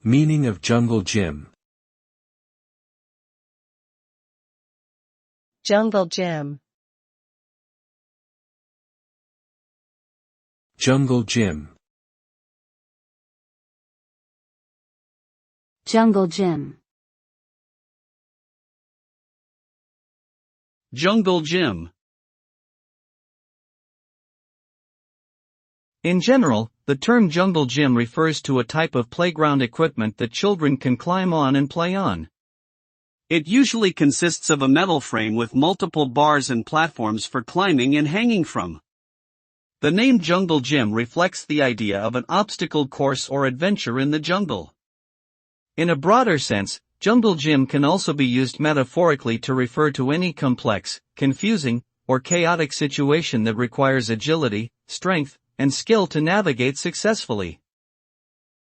Meaning of jungle gym. Jungle gym. Jungle gym. Jungle gym. Jungle gym. In general, the term jungle gym refers to a type of playground equipment that children can climb on and play on. It usually consists of a metal frame with multiple bars and platforms for climbing and hanging from. The name jungle gym reflects the idea of an obstacle course or adventure in the jungle. In a broader sense, jungle gym can also be used metaphorically to refer to any complex, confusing, or chaotic situation that requires agility, strength, and skill to navigate successfully.